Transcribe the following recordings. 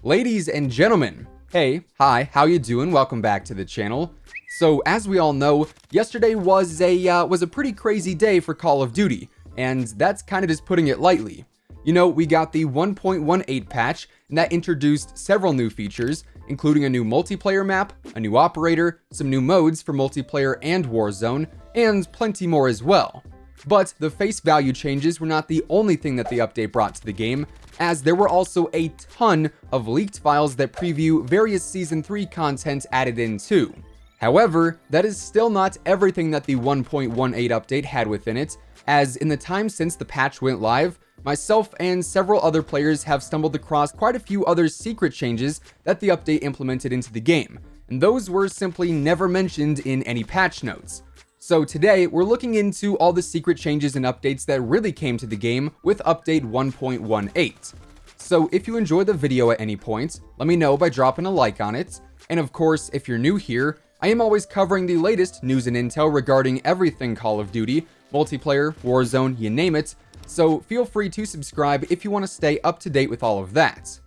Ladies and gentlemen, hey, hi, how you doing? Welcome back to the channel. So, as we all know, yesterday was a pretty crazy day for Call of Duty, and that's kind of just putting it lightly. You know, we got the 1.18 patch, and that introduced several new features, including a new multiplayer map, a new operator, some new modes for multiplayer and Warzone, and plenty more as well. But the face value changes were not the only thing that the update brought to the game, as there were also a ton of leaked files that preview various Season 3 content added in too. However, that is still not everything that the 1.18 update had within it, as in the time since the patch went live, myself and several other players have stumbled across quite a few other secret changes that the update implemented into the game, and those were simply never mentioned in any patch notes. So today, we're looking into all the secret changes and updates that really came to the game with update 1.18. So if you enjoyed the video at any point, let me know by dropping a like on it. And of course, if you're new here, I am always covering the latest news and intel regarding everything Call of Duty, multiplayer, Warzone, you name it. So feel free to subscribe if you want to stay up to date with all of that.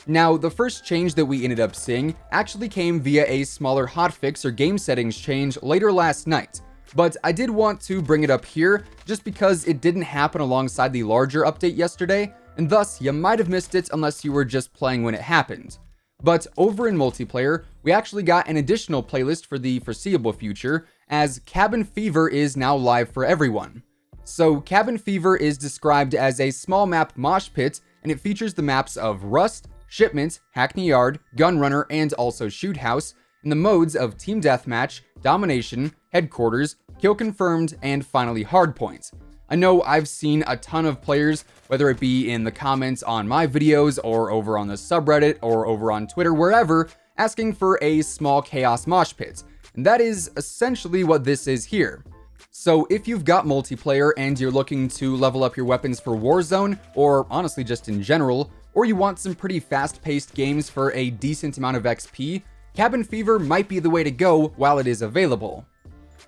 Now, the first change that we ended up seeing actually came via a smaller hotfix or game settings change later last night. But I did want to bring it up here just because it didn't happen alongside the larger update yesterday, and thus you might have missed it unless you were just playing when it happened. But over in multiplayer, we actually got an additional playlist for the foreseeable future, as Cabin Fever is now live for everyone. So Cabin Fever is described as a small map mosh pit, and it features the maps of Rust, Shipment, Hackney Yard, Gunrunner, and also Shoot House, and the modes of Team Deathmatch, Domination, Headquarters, Kill Confirmed, and finally Hardpoint. I know I've seen a ton of players, whether it be in the comments on my videos or over on the subreddit or over on Twitter, wherever, asking for a small chaos mosh pit, and that is essentially what this is here. So if you've got multiplayer and you're looking to level up your weapons for Warzone, or honestly just in general, or you want some pretty fast-paced games for a decent amount of XP, Cabin Fever might be the way to go while it is available.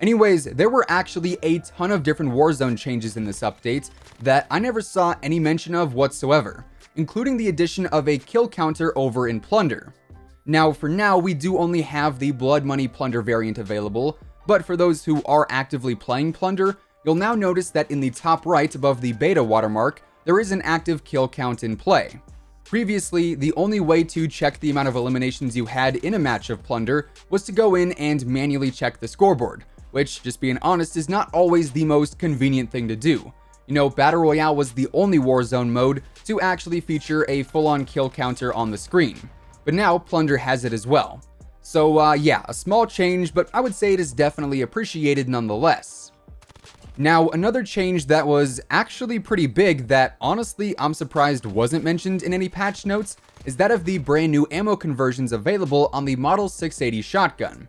Anyways, there were actually a ton of different Warzone changes in this update that I never saw any mention of whatsoever, including the addition of a kill counter over in Plunder. Now, for now, we do only have the Blood Money Plunder variant available, but for those who are actively playing Plunder, you'll now notice that in the top right above the beta watermark, there is an active kill count in play. Previously, the only way to check the amount of eliminations you had in a match of Plunder was to go in and manually check the scoreboard, which, just being honest, is not always the most convenient thing to do. You know, Battle Royale was the only Warzone mode to actually feature a full-on kill counter on the screen, but now Plunder has it as well. So yeah, a small change, but I would say it is definitely appreciated nonetheless. Now, another change that was actually pretty big that honestly I'm surprised wasn't mentioned in any patch notes is that of the brand new ammo conversions available on the Model 680 shotgun.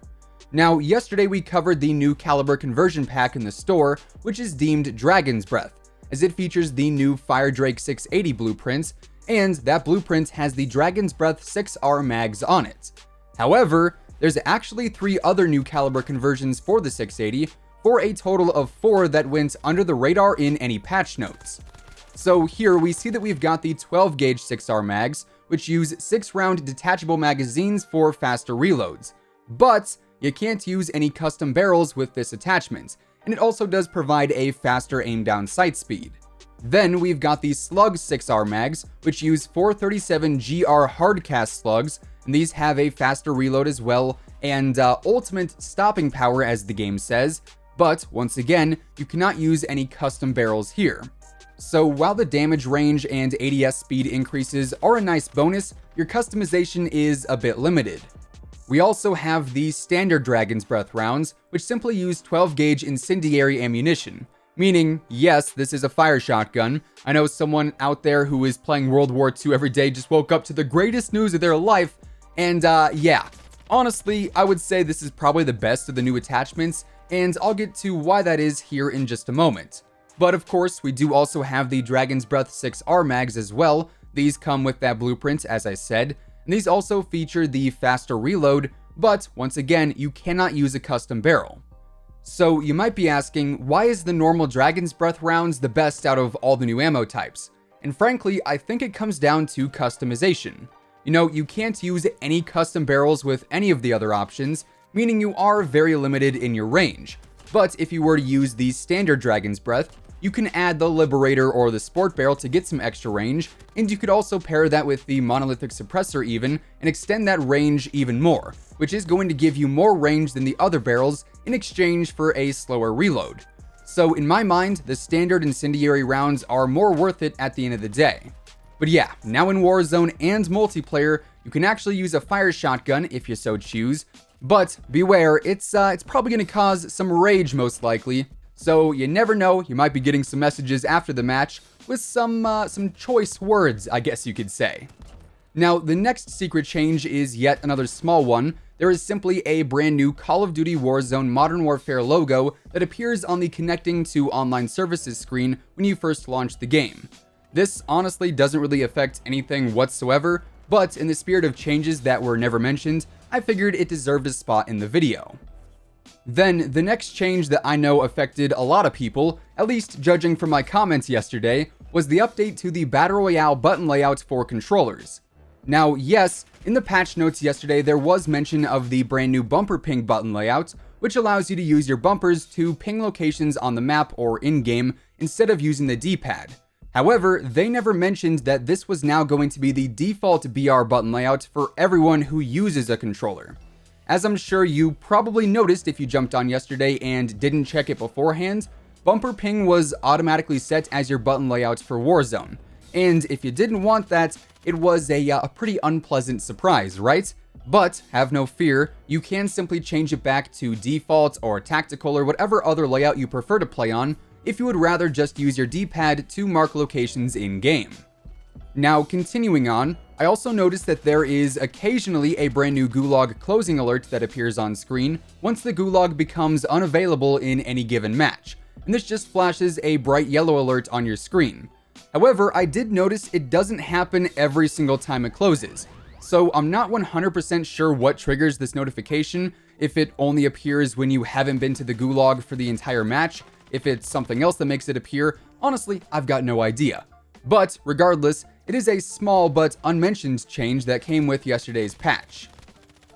Now, yesterday we covered the new caliber conversion pack in the store, which is deemed Dragon's Breath, as it features the new Fire Drake 680 blueprints, and that blueprint has the Dragon's Breath 6R mags on it. However, there's actually 3 other new caliber conversions for the 680, for a total of 4 that went under the radar in any patch notes. So here we see that we've got the 12 gauge 6R mags, which use 6-round detachable magazines for faster reloads, but you can't use any custom barrels with this attachment, and it also does provide a faster aim down sight speed. Then we've got the Slug 6R mags, which use 437 GR hardcast slugs, and these have a faster reload as well, and ultimate stopping power as the game says, but once again, you cannot use any custom barrels here. So while the damage range and ADS speed increases are a nice bonus, your customization is a bit limited. We also have the standard Dragon's Breath rounds, which simply use 12 gauge incendiary ammunition, meaning, yes, this is a fire shotgun. I know someone out there who is playing World War II every day just woke up to the greatest news of their life, and yeah, honestly, I would say this is probably the best of the new attachments, and I'll get to why that is here in just a moment. But of course, we do also have the Dragon's Breath 6R mags as well. These come with that blueprint, as I said, and these also feature the faster reload, but once again, you cannot use a custom barrel. So you might be asking, why is the normal Dragon's Breath rounds the best out of all the new ammo types? And frankly, I think it comes down to customization. You know, you can't use any custom barrels with any of the other options, meaning you are very limited in your range. But if you were to use the standard Dragon's Breath, you can add the Liberator or the Sport Barrel to get some extra range, and you could also pair that with the Monolithic Suppressor even, and extend that range even more, which is going to give you more range than the other barrels in exchange for a slower reload. So in my mind, the standard incendiary rounds are more worth it at the end of the day. But yeah, now in Warzone and multiplayer, you can actually use a fire shotgun if you so choose, but beware, it's probably going to cause some rage most likely. So you never know, you might be getting some messages after the match with some choice words, I guess you could say. Now, the next secret change is yet another small one. There is simply a brand new Call of Duty Warzone Modern Warfare logo that appears on the Connecting to Online Services screen when you first launch the game. This honestly doesn't really affect anything whatsoever, but in the spirit of changes that were never mentioned, I figured it deserved a spot in the video. Then, the next change that I know affected a lot of people, at least judging from my comments yesterday, was the update to the Battle Royale button layout for controllers. Now, yes, in the patch notes yesterday there was mention of the brand new bumper ping button layout, which allows you to use your bumpers to ping locations on the map or in-game instead of using the D-pad. However, they never mentioned that this was now going to be the default BR button layout for everyone who uses a controller. As I'm sure you probably noticed if you jumped on yesterday and didn't check it beforehand, bumper ping was automatically set as your button layout for Warzone. And if you didn't want that, it was a pretty unpleasant surprise, right? But have no fear, you can simply change it back to default or tactical or whatever other layout you prefer to play on if you would rather just use your D-pad to mark locations in-game. Now, continuing on, I also noticed that there is occasionally a brand new Gulag closing alert that appears on screen once the Gulag becomes unavailable in any given match, and this just flashes a bright yellow alert on your screen. However, I did notice it doesn't happen every single time it closes, so I'm not 100% sure what triggers this notification, if it only appears when you haven't been to the Gulag for the entire match, if it's something else that makes it appear. Honestly, I've got no idea. But regardless, it is a small but unmentioned change that came with yesterday's patch.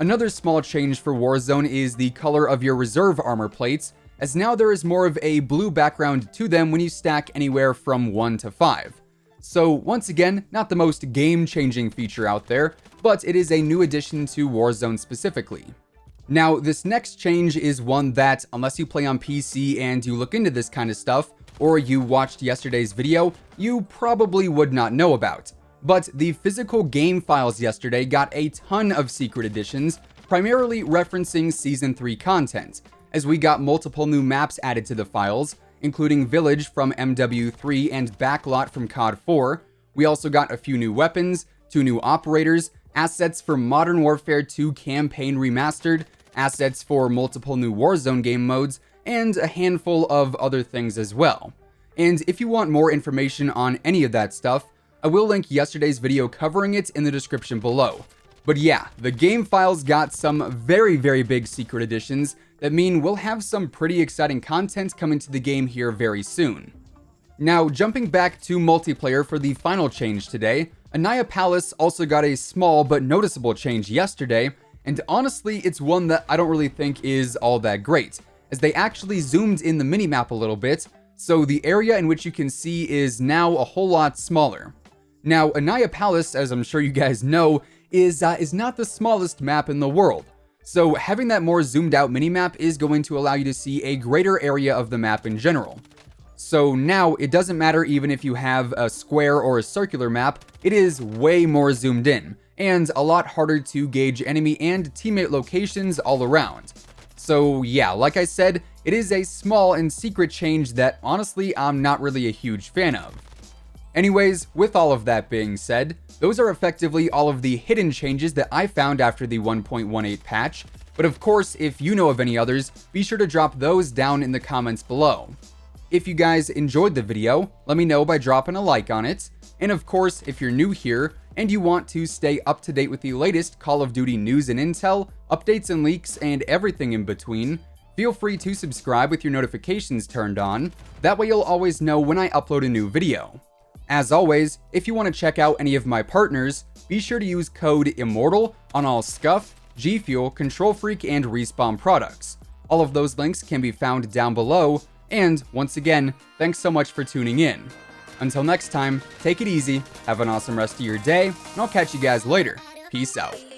Another small change for Warzone is the color of your reserve armor plates, as now there is more of a blue background to them when you stack anywhere from 1 to 5. So once again, not the most game-changing feature out there, but it is a new addition to Warzone specifically. Now, this next change is one that, unless you play on PC and you look into this kind of stuff, or you watched yesterday's video, you probably would not know about. But the physical game files yesterday got a ton of secret additions, primarily referencing Season 3 content, as we got multiple new maps added to the files, including Village from MW3 and Backlot from COD 4. We also got a few new weapons, 2 new operators, assets for Modern Warfare 2 Campaign Remastered, assets for multiple new Warzone game modes, and a handful of other things as well. And if you want more information on any of that stuff, I will link yesterday's video covering it in the description below. But yeah, the game files got some very big secret additions that mean we'll have some pretty exciting content coming to the game here very soon. Now, jumping back to multiplayer for the final change today, ANIYAH Palace also got a small but noticeable change yesterday, and honestly, it's one that I don't really think is all that great, as they actually zoomed in the minimap a little bit, so the area in which you can see is now a whole lot smaller. Now, ANIYAH Palace, as I'm sure you guys know, is not the smallest map in the world, so having that more zoomed out minimap is going to allow you to see a greater area of the map in general. So now, it doesn't matter even if you have a square or a circular map, it is way more zoomed in, and a lot harder to gauge enemy and teammate locations all around. So yeah, like I said, it is a small and secret change that honestly I'm not really a huge fan of. Anyways, with all of that being said, those are effectively all of the hidden changes that I found after the 1.18 patch, but of course, if you know of any others, be sure to drop those down in the comments below. If you guys enjoyed the video, let me know by dropping a like on it, and of course, if you're new here and you want to stay up to date with the latest Call of Duty news and intel, updates and leaks, and everything in between, feel free to subscribe with your notifications turned on. That way you'll always know when I upload a new video. As always, if you want to check out any of my partners, be sure to use code IMMORTAL on all Scuff, G Fuel, Control Freak, and Respawn products. All of those links can be found down below, and once again, thanks so much for tuning in. Until next time, take it easy, have an awesome rest of your day, and I'll catch you guys later. Peace out.